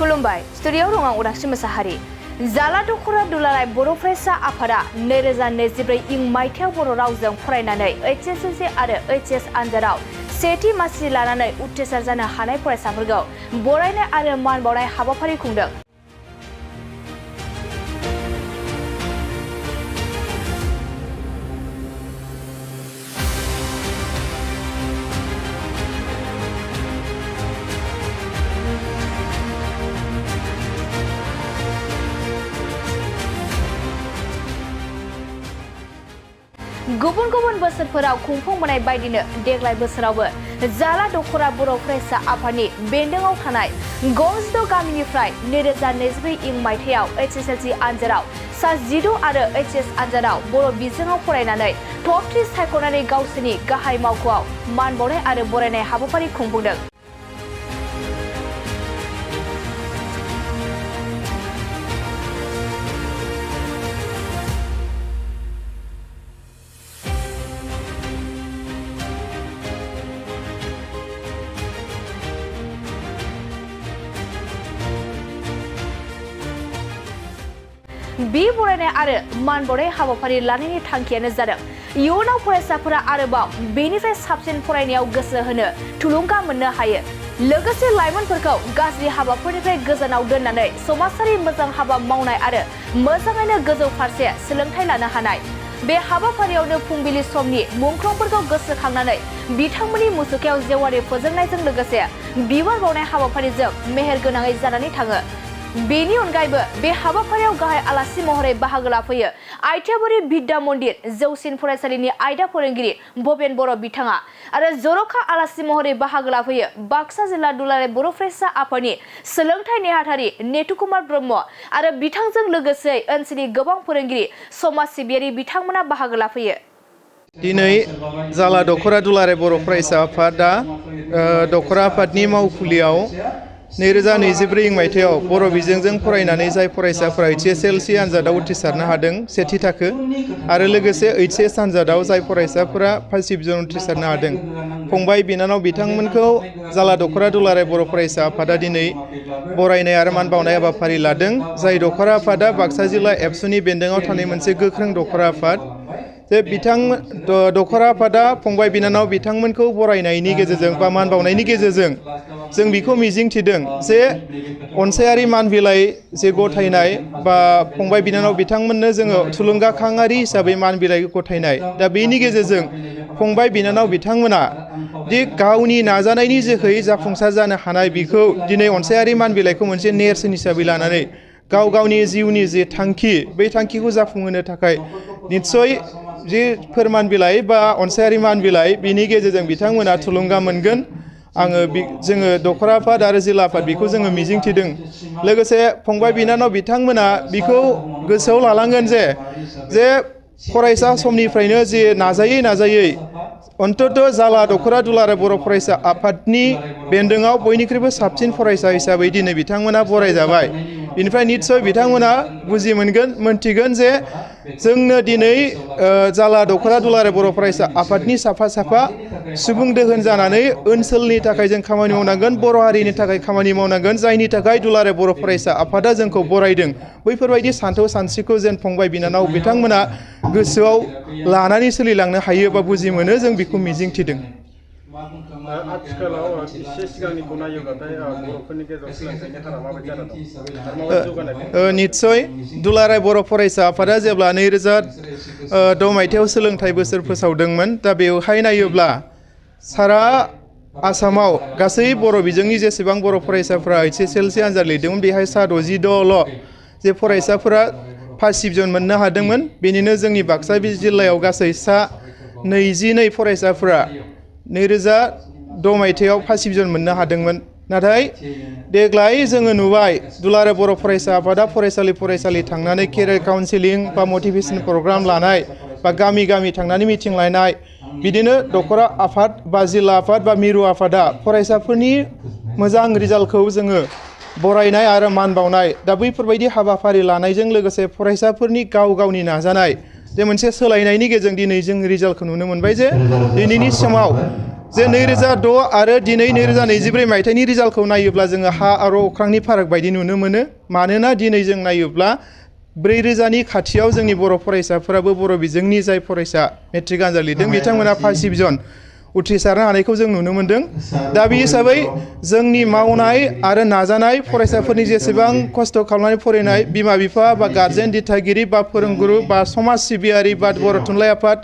खुलुमबाय स्टुडिय'आव दं आं उदांस्रि मोसाहारि। जाला दख'र दुलाराय बर' फरायसा आफादा 2024 इं मायथाइयाव बर' रावजों फरायनानै HSLC आरो HS आनजादाव सेथि मासि लानानै उथ्रिसार जानो हानाय फरायसाफोरखौ बरायनाय आरो मान बावनाय हाबाफारि खुंदों। गुबुन बोसोरफोराव खुंफुंबोनाय बायदिनो देग्लाय बोसोरावबो जाला दख'र बर' फरायसा आफादनि बेन्दोङाव थानाय गंजिद' गामिनिफ्राय 2024 इं मायथाइयाव HSLC आनजादाव सा 16 आरो HS आनजादाव बर' बिजोङाव फरायनानै टप 3 सायख'नानै गावसोरनि गाहाय मावख'आव मान बावनाय आरो बरायनाय हाबाफारि खुंफुंदों। बे बरायनाय आरो मान बावनाय हाबाफारि लानायनि थांखियानो जादों इयुनाव फरायसाफोरा आरोबाव बेनिफ्राय साबसिन फरायनायाव गोसो होनो थुलुंगा मोननो हायो। लोगोसे लाइमोनफोरखौ गाज्रि हाबाफोरनिफ्राय गोजानाव दोननानै समाजारि मोजां हाबा मावनाय आरो मोजाङैनो गोजौ फारसे सोलोंथाइ लानो हानाय। बे हाबाफारियावनो फुंबिलि समनि मुंख्लंफोरखौ गोसोखांनानै बिथांमोननि मुसुखायाव जेवारि फोजोंनायजों लोगोसे बिबार बावनाय हाबाफारिजों मेहेर गोनाङै जानानै थाङो। बेनि अनगायैबो बे हाबाफारियाव गाहाय आलासि महरै बाहागो लाफैयो आइथियाबारि बिद्या मन्दिर जौसिन फरायसालिनि आयदा फोरोंगिरि भबेन बर' बिथाङा आरो जर'खा आलासि महरै बाहागो लाफैयो बाक्सा जिल्ला दुलाराय बर' फरायसा आफादनि सोलोंथाइ नेहाथारि नेथु कुमार ब्रह्म आरो बिथांजों लोगोसे ओनसोलनि गोबां फोरोंगिरि समाज सिबियारि बिथांमोना बाहागो लाफैयो। दिनै जाला दख'र दुलाराय बर' फरायसा आफादा दख'र आफादनि मावखुलियाव 2024 इं मायथाइयाव बर' बिजोंजों फरायनानै जाय फरायसाफोरा HSLC आनजादाव उथ्रिसारनो हादों सेथि थाखो आरो लोगोसे HS आनजादाव जाय फरायसाफोरा फार्स्ट डिभिजन उथ्रिसारनो हादों फंबाय बिनानाव बिथांमोनखौ जाला दख'र दुलाराय बर' फरायसा आफादा दिनै बरायनाय आरो मान बावनाय हाबाफारि लादों। जाय दख'र आफादा बाक्सा जिल्ला एबसुनि बेन्दोङाव थानाय मोनसे गोख्रों दख'र आफाद। जे दख'र आफादा फंबाय बिनानाव बिथांमोनखौ बरायनायनि गेजेरजों बा मान बावनायनि गेजेरजों जों बेखौ मिजिंथिदों जे अनसायारि मान बिलाइ जे गथायनाय बा फंबाय बिनानाव बिथांमोननो जोङो थुलुंगाखाङारि हिसाबै मान बिलाइ गथायनाय। दा बेनि गेजेरजों फंबाय बिनानाव बिथांमोना दि गावनि नाजानायनि जोहै जाफुंसार जानो हानाय बेखौ दिनै अनसायारि मान बिलाइखौ मोनसे नेरसोन हिसाबै लानानै गावनि जिउनि जे थांखि बै थांखिखौ जाफुंहोनो थाखाय निस्सय जे फोरमान बिलाइ बा अनसायारि मान बिलाइ बिनि गेजेरजों बिथांमोना थुलुंगा मोनगोन। जोङो दख'र आफाद आरो जिल्ला आफाद बेखौ जोङो मिजिंथिदों। लोगोसे फंबाय बिनानाव बिथांमोना बेखौ गोसोआव लालांगोन जे फरायसा समनिफ्रायनो जे नाजायै अन्तत जाला दख'र दुलाराय बर' फरायसा आफादनि बेन्दोङाव बयनिख्रुइबो साबसिन फरायसा हिसाबै दिनै बिथांमोना बरायजाबाय। बेनिफ्राय निस्सय बिथांमोना बुजि मोनथिगोन जे जोंनो दिनै जाला दख'र दुलाराय बर' फरायसा आफादनि साफा सुबुं दोहोन जानानै ओनसोलनि थाखाय जों खामानि मावनांगोन, बर' हारिनि थाखाय खामानि मावनांगोन, जायनि थाखाय दुलाराय बर' फरायसा आफादा जोंखौ बरायदों। बैफोरबायदि सान्थौ सानस्रिखौ जेन फंबाय बिनानाव बिथांमोना गोसोआव लानानै सोलिलांनो हायो बा बुजि मोनो जों बेखौ मिजिंथिदों। आथिखालाव एसे सिगांनिखौ नायोब्लाथाय बर'फोरनि गेजेराव सोलोंथाइनि हारा माबायदि जाना दं? निस्सय दुलाराय बर' फरायसा आफादा जेब्ला 2006 मायथाइयाव सोलोंथाइ बोसोर फोसावदोंमोन दा बेवहाय नायोब्ला सारा आसामाव गासै बर' बिजोंनि जेसेबां बर' फरायसाफोरा HSLC आनजाद लिरदोंमोन बेहाय सा 66ल' जे फरायसाफोरा फार्स्ट डिभिजन मोननो हादोंमोन। बेनिनो जोंनि बाक्सा जिल्लायाव गासै सा 22 फरायसाफोरा 2006 मायथाइयाव फार्स्ट डिभिजन मोननो हादोंमोन। नाथाय देग्लाय जोङो नुबाय दुलाराय बर' फरायसा आफादा फरायसालि थांनानै केरियार काउन्सिलिं बा मटिभेसन प्रग्राम लानाय बा गामि थांनानै मिटिं लानाय बिदिनो दख'र आफाद बा जिल्ला आफाद बा मिरु आफादा फरायसाफोरनि मोजां रिजाल्टखौ जोङो बरायनाय आरो मान बावनाय दा बैफोरबायदि हाबाफारि लानायजों लोगोसे फरायसाफोरनि गावनि नाजानाय जे मोनसे सोलायनायनि गेजेरजों दिनै जों रिजाल्टखौ नुनो मोनबाय जे दिनैनि समाव जे 2006 आरो दिनै 2024 मायथाइनि रिजाल्टखौ नायोब्ला जोङो हा आरो अख्रांनि फाराग बायदि नुनो मोनो मानोना दिनै जों नायोब्ला 4000नि खाथियाव जोंनि बर' फरायसाफोराबो बर' बिजोंनि जाय फरायसा मेट्रिक आनजाद लिरदों बिथांमोना फार्स्ट डिभिजन उथ्रिसारनो हानायखौ जों नुनो मोन्दों दा बे हिसाबै जोंनि मावनाय आरो नाजानाय फरायसाफोरनि जेसेबां खस्थ' खालामनानै फरायनाय बिमा बिफा बा गार्जेन दिथागिरि बा फोरोंगुरु बा समाज सिबियारि बा बर' थुनलाइ आफाद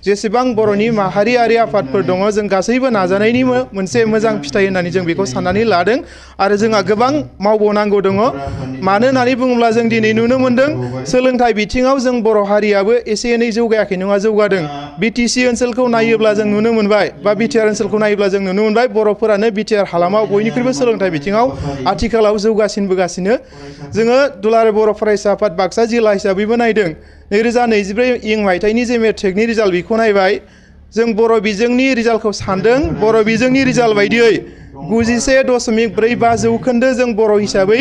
जेसेबां बर'नि माहारियारि आफादफोर दङ जों गासैबो नाजानायनि मोनसे मोजां फिथाइ होननानै जों बेखौ साननानै लादों आरो जोंहा गोबां मावबावनांगौ दङ मानो होननानै बुङोब्ला जों दिनै नुनो मोन्दों सोलोंथाइ बिथिङाव जों बर' हारियाबो एसे एनै जौगायाखै नङा जौगादों बिटिसि ओनसोलखौ नायोब्ला जों नुनो मोनबाय बा बिटिआर ओनसोलखौ नायोब्ला जों नुनो मोनबाय बर'फोरानो बिटिआर हालामाव बयनिख्रुइबो सोलोंथाइ बिथिङाव आथिखालाव जौगासिनबोगासिनो जोङो दुलाराय बर' फरायसा आफाद बाक्सा जिल्ला हिसाबैबो नायदों 2024 मायथाइनि जे मेट्रिकनि रिजाल्ट बेखौ नायबाय जों बर' बिजोंनि रिजाल्टखौ सानदों बर' बिजोंनि रिजाल्ट बायदियै 91.45 जौखोन्दो जों बर' हिसाबै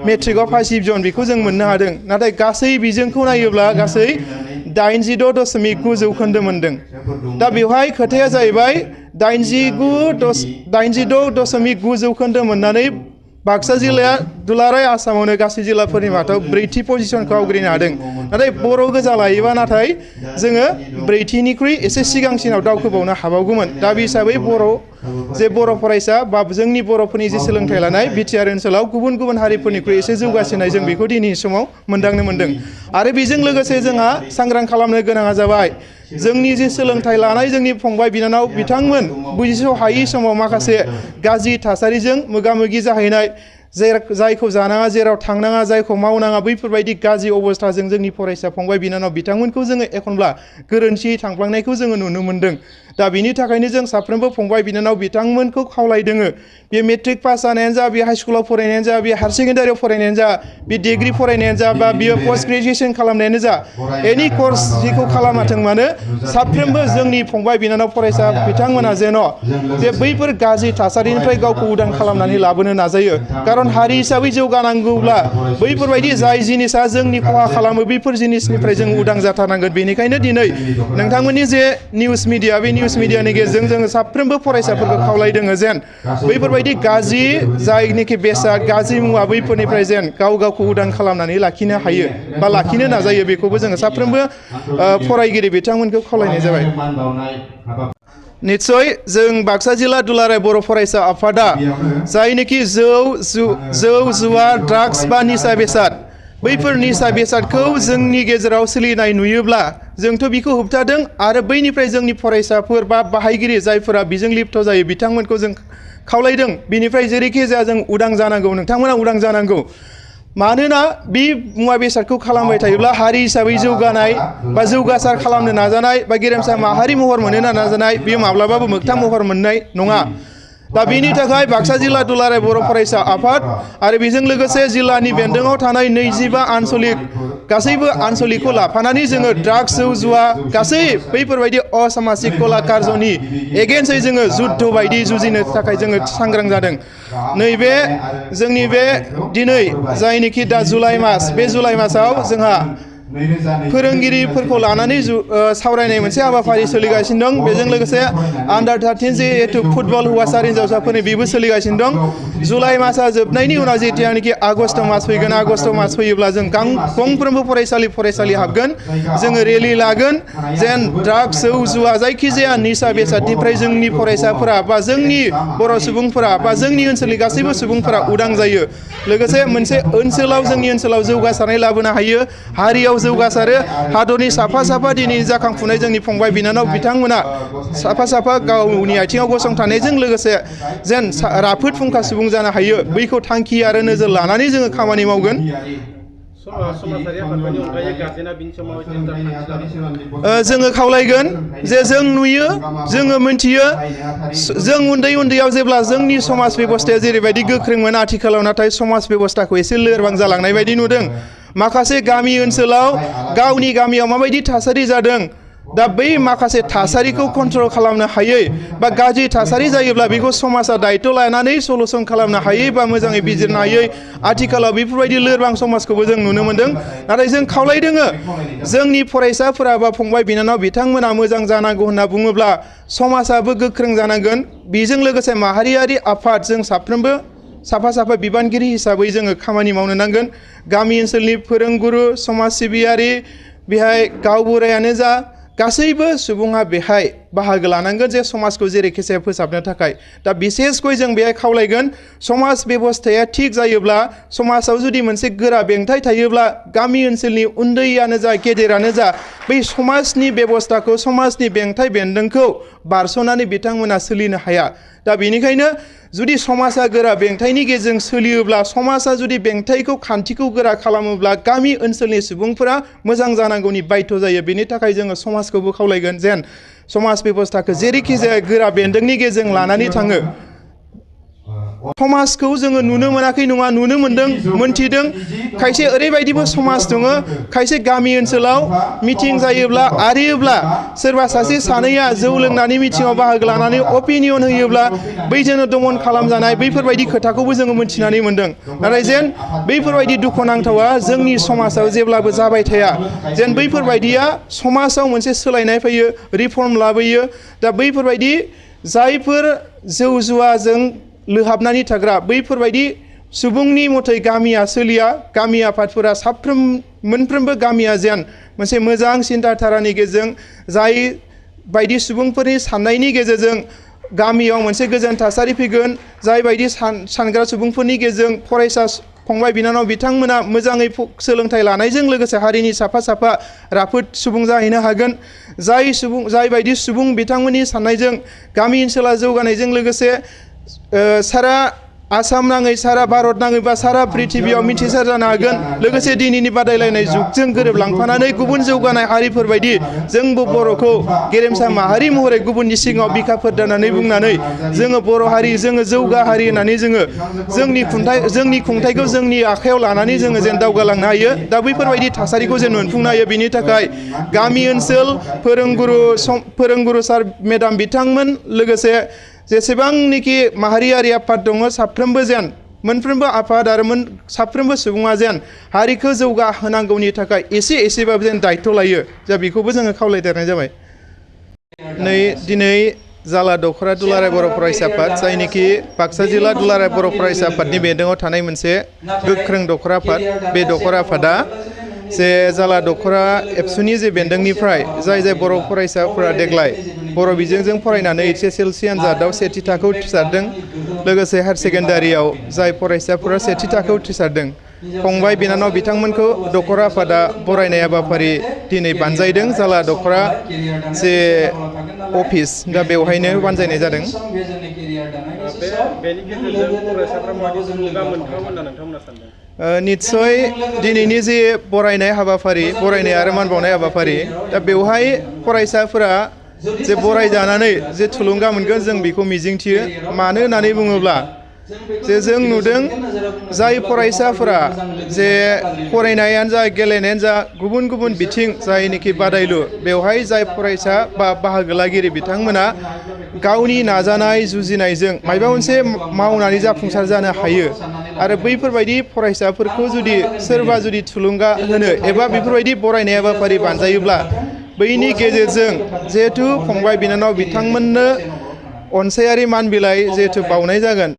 मेट्रिकआव फार्स्ट डिभिजन बेखौ जों मोननो हादों नाथाय गासै बिजोंखौ नायोब्ला गासै 86.9 जौखोन्दो मोनदों दा बेवहाय खोथाया जाहैबाय 86.9 जौखोन्दो मोननानै बाक्सा जिल्लाया दुलाराय आसामावनो गासै जिल्लाफोरनि मादाव 4थि पजिशनखौ आवग्रिनो हादों नाथाय बर' गोजा लायोबा नाथाय जोङो 4थिनिख्रुइ एसे सिगांसिनाव दावखोबावनो हाबावगौमोन दा बे हिसाबै बर' फरायसा बा जोंनि बर'फोरनि जे सोलोंथाइ लानाय बिटिआर ओनसोलाव गुबुन गुबुन हारिफोरनिख्रुइ एसे जौगासिननाय जों बेखौ दिनैनि समाव मोनदांनो मोन्दों आरो बेजों लोगोसे जोंहा सांग्रां खालामनो गोनाङा जाबाय जोंनि जे सोलोंथाइ लानाय जोंनि फंबाय बिनानाव बिथांमोन बुजिस' हायै समाव माखासे गाज्रि थासारिजों मोगा मोगि जाहैनाय जायखौ जानाङा जेराव थांनाङा जायखौ मावनाङा बैफोरबायदि गाज्रि अबस्थाजों जोंनि फरायसा फंबाय बिनानाव बिथांमोनखौ जोङो एखनब्ला गोरोन्थियै थांफ्लांनायखौ जोङो नुनो मोन्दों दा बिनि थाखायनो जों साफ्रोमबो फंबाय बिनानाव बिथांमोनखौ खावलायदों बे मेट्रिक पास जानायानो जा बे हाइ स्कुलाव फरायनायानो जा बे हायार सेकेन्डारियाव फरायनायानो जा बे डिग्रि फरायनायानो जा बा बियो पस्ट ग्रेजुएसन खालामनायानो जा एनि कर्स जिखौ खालामाथों मानो साफ्रोमबो जोंनि फंबाय बिनानाव फरायसा बिथांमोना जेन' जे बैफोर गाज्रि थासारिनिफ्राय गावखौ उदां खालामनानै लाबोनो नाजायो खारन हारि हिसाबै जौगानांगौब्ला बैफोरबायदि जाय जिनिसा जोंनि खहा खालामो बैफोर जिनिसनिफ्राय जों उदां जाथारनांगोन बेनिखायनो दिनै नोंथांमोननि जे निउस मिडिया बे निउस मिडियानि गेजेरजों जोङो साफ्रोमबो फरायसाफोरखौ खावलायदों जेन बैफोरबायदि गाज्रि जायनिखि बेसाद गाज्रि मुवा बैफोरनिफ्राय जेन गावखौ उदां खालामनानै लाखिनो हायो बा लाखिनो नाजायो बेखौबो जोङो साफ्रोमबो फरायगिरि बिथांमोनखौ खावलायनाय जाबाय निश्चय जों बाक्सा जिल्ला दुलाराय बर' फरायसा आफादा जायनोखि जौ जुवा ड्राग्स बा निसा बेसाद बैफोर निसा बेसादखौ जोंनि गेजेराव सोलिनाय नुयोब्ला जोंथ' बेखौ होबथादों आरो बैनिफ्राय जोंनि फरायसाफोर बा बाहायगिरि जायफोरा बेजों लिप्त जायो बिथांमोनखौ जों खावलायदों बिनिफ्राय जेरैखि जाया जों उदां जानांगौ नोंथांमोना उदां जानांगौ मानोना बे मुवा बेसादखौ खालामबाय थायोब्ला हारि हिसाबै जौगानाय बा जौगासार खालामनो नाजानाय बा गेरेमसा माहारि महर मोननो नाजानाय बेयो माब्लाबाबो मोगथां महर मोननाय नङा दा बेनि थाखाय बाक्सा जिल्ला दुलाराय बर' फरायसा आफाद आरो बेजों लोगोसे जिल्लानि बेन्दोङाव थानाय 25 आनसलिक गासैबो आनसलिकखौ लाफानानै जोङो ड्राग्स जौ जुवा गासै बैफोरबायदि असामाजिक कला कार्जनि एगेन्स्टै जोङो जुद्ध बायदि जुजिनो थाखाय जोङो सांग्रां जादों नैबे जोंनि बे दिनै जायनिखि दा जुलाइ मास बे जुलाइ मासाव जोंहा फोरोंगिरिफोरखौ लानानै सावरायनाय मोनसे हाबाफारि सोलिगासिनो दं बेजों लोगोसे आन्डार 13 जिहेतु फुटबल हौवासा हिन्जावसाफोरनि बेबो सोलिगासिनो दं जुलाइ मासा जोबनायनि उनाव जेथियानोखि आगष्ट मास फैगोन आगष्ट मास फैयोब्ला जों गंफ्रोमबो फरायसालि हाबगोन जोङो रेलि लागोन जेन ड्राग्स जौ जुवा जायखिजाया निसा बेसादनिफ्राय जोंनि फरायसाफोरा बा जोंनि बर' सुबुंफोरा बा जोंनि ओनसोलनि गासैबो सुबुंफोरा उदां जायो लोगोसे मोनसे ओनसोलाव जोंनि ओनसोलाव जौगासारनाय लाबोनो हायो हारियाव जौगासारो हादरनि साफा दिनै जाखांफुनाय जोंनि फंबाय बिनानाव बिथांमोना साफा गावनि आथिङाव गसंथानायजों लोगोसे जेन राफोद फुंखा सुबुं जानो हायो बैखौ थांखि आरो नोजोर लानानै जोङो खामानि मावगोन जोङो खावलायगोन जे जों नुयो जोङो मोनथियो जों उन्दैयाव जेब्ला जोंनि समाज बेबस्थाया जेरैबायदि गोख्रोंमोन आथिखालाव नाथाय समाज बेबस्थाखौ एसे लोरबां जालांनाय बायदि नुदों माखासे गामि ओनसोलाव गावनि गामियाव माबायदि थासारि जादों दा बै माखासे थासारिखौ कन्ट्रल खालामनो हायै बा गाज्रि थासारि जायोब्ला बेखौ समाजा दायित्व लानानै सलुसन खालामनो हायै बा मोजाङै बिजिरनो हायै आथिखालाव बेफोरबायदि लोरबां समाजखौबो जों नुनो मोन्दों। नाथाय जों खावलायदोङो जोंनि फरायसाफोरा बा फंबाय बिनानाव बिथांमोना मोजां जानांगौ होनना बुङोब्ला समाजाबो गोख्रों जानांगोन। बेजों लोगोसे माहारियारि आफाद जों साफ्रोमबो साफा साफा बिबानगिरि हिसाबै जोङो खामानि मावनो नांगोन। गामि ओनसोलनि फोरोंगुरु समाज सिबियारि बेहाय गावबुरायानो जा गासैबो सुबुङा बेहाय बाहागो लानांगोन जे समाजखौ जेरैखिजाया फोसाबनो थाखाय। दा बिसेसकै जों बेहाय खावलायगोन समाज बेबस्थाया थिग जायोब्ला समाजाव जुदि मोनसे गोरा बेंथाय थायोब्ला गामि ओनसोलनि उन्दैयानो जा गेदेरानो जा बै समाजनि बेबस्थाखौ समाजनि बेंथाय बेन्दोंखौ बारस'नानै बिथांमोना सोलिनो हाया। दा बेनिखायनो जुदि समाजा गोरा बेंथायनि गेजेरजों सोलियोब्ला समाजा जुदि बेंथायखौ खान्थिखौ गोरा खालामोब्ला गामि ओनसोलनि सुबुंफोरा मोजां जानांगौनि बाध्य जायो। बेनि थाखाय जोङो समाजखौबो खावलायगोन जेन समाज बेबस्थाखौ जेरैखि जाया गोरा बेन्दोंनि गेजेरजों लानानै थाङो। समाजखौ जोङो नुनो मोनाखै नङा, नुनो मोन्दों, मोन्थिदों। खायसे ओरैबायदिबो समाज दङ, खायसे गामि ओनसोलाव मिटिं जायोब्ला आरियोब्ला सोरबा सासे सानैया जौ लोंनानै मिटिङाव बाहागो लानानै अपिनियन होयोब्ला बैजोंनो दमन खालामजानाय बैफोरबायदि खोथाखौबो जोङो मिथिनानै मोन्दों। नाथाय जेन बैफोरबायदि दुखुनांथावा जोंनि समाजाव जेब्लाबो जाबाय थाया, जेन बैफोरबायदिया समाजाव मोनसे सोलायनाय फैयो, रिफर्म लाबोयो। दा बैफोरबायदि जायफोर जौ जुवाजों लोहाबनानै थाग्रा बैफोरबायदि सुबुंनि मथै गामिया सोलिया। गामि आफादफोरा मोनफ्रोमबो गामिया जेन मोनसे मोजां सिन्ताधारानि गेजेरजों जाय बायदि सुबुंफोरनि साननायनि गेजेरजों गामियाव मोनसे गोजोन थासारि फैगोन, जाय बायदि सानग्रा सुबुंफोरनि गेजेरजों फरायसा फंबाय बिनानाव बिथांमोना मोजाङै सोलोंथाइ लानायजों लोगोसे हारिनि साफा साफा राफोद सुबुं जाहैनो हागोन। जाय बायदि सुबुं बिथांमोननि साननायजों गामि ओनसोला जौगानायजों लोगोसे सारा आसाम नाङै सारा भारत नाङै बा सारा पृथिबियाव मिथिसार जानो हागोन। लोगोसे दिनैनि बादायलायनाय जुगजों गोरोबलांफानानै गुबुन जौगानाय हारिफोर बायदि जोंबो बर'खौ गेरेमसा माहारि महरै गुबुननि सिगाङाव बिखा फोरदाननानै बुंनानै जोङो बर' हारि, जोङो जौगा हारि होननानै जोङो जोंनि खुंथायखौ जोंनि आखायाव लानानै जोङो जेन दावगालांनो हायो। दा बैफोरबायदि थासारिखौ जेन मोनफुंनो हायो बेनि थाखाय गामि ओनसोल फोरोंगुरु सार मेडाम बिथांमोन लोगोसे जेसेबांनिखि माहारियारि आफाद दङ साफ्रोमबो जेन मोनफ्रोमबो आफाद आरो साफ्रोमबो सुबुङा जेन हारिखौ जौगाहोनांगौनि थाखाय एसेबाबो जेन दायित्व लायो। दा बेखौबो जोङो खावलायदेरनाय जाबाय। दिनै जाला दख'र दुलाराय बर' फरायसा आफाद, जायनिखि बाक्सा जिल्ला दुलाराय बर' फरायसा आफादनि बेन्दोङाव थानाय मोनसे गोख्रों दख'र आफाद। बे दख'र आफादा जे जाला दख'र एबसुनि जे बेन्दोंनिफ्राय जाय बर' फरायसाफोरा देग्लाय बर' बिजोंजों फरायनानै HSLC आनजादाव सेथि थाखोआव उथ्रिसारदों, लोगोसे हायार सेकेन्डारियाव जाय फरायसाफोरा सेथि थाखोआव उथ्रिसारदों, फंबाय बिनानाव बिथांमोनखौ दख'र आफादा बरायनाय हाबाफारि दिनै बानजायदों जाला दख'र जे अफिस, दा बेवहायनो बानजायनाय जादों। बेनि गेजेरजों फरायसाफ्रा माबायदि थुलुंगा मोनथाव होनना नोंथांमोना सानदों? निस्सय दिनैनि जे बरायनाय हाबाफारि, बरायनाय आरो मान बावनाय हाबाफारि, दा बेवहाय फरायसाफोरा जे बरायजानानै जे थुलुंगा मोनगोन जों बेखौ मिजिंथियो। मानो होननानै बुङोब्ला जे जों नुदों जाय फरायसाफोरा जे फरायनायानो जा गेलेनायानो जा गुबुन गुबुन बिथिं जायनिखि बादायलु, बेवहाय जाय फरायसा बा बाहागो लागिरि बिथांमोना गावनि नाजानाय जुजिनायजों माबा मोनसे मावनानै जाफुंसार जानो हायो। आरो बैफोरबायदि फरायसाफोरखौ सोरबा जुदि थुलुंगा होनो एबा बेफोरबायदि बरायनाय हाबाफारि बानजायोब्ला बैनि गेजेरजों जिहेथु फंबाय बिनानाव बिथांमोननो अनसायारि मान बिलाइ जिहेथु बावनाय जागोन।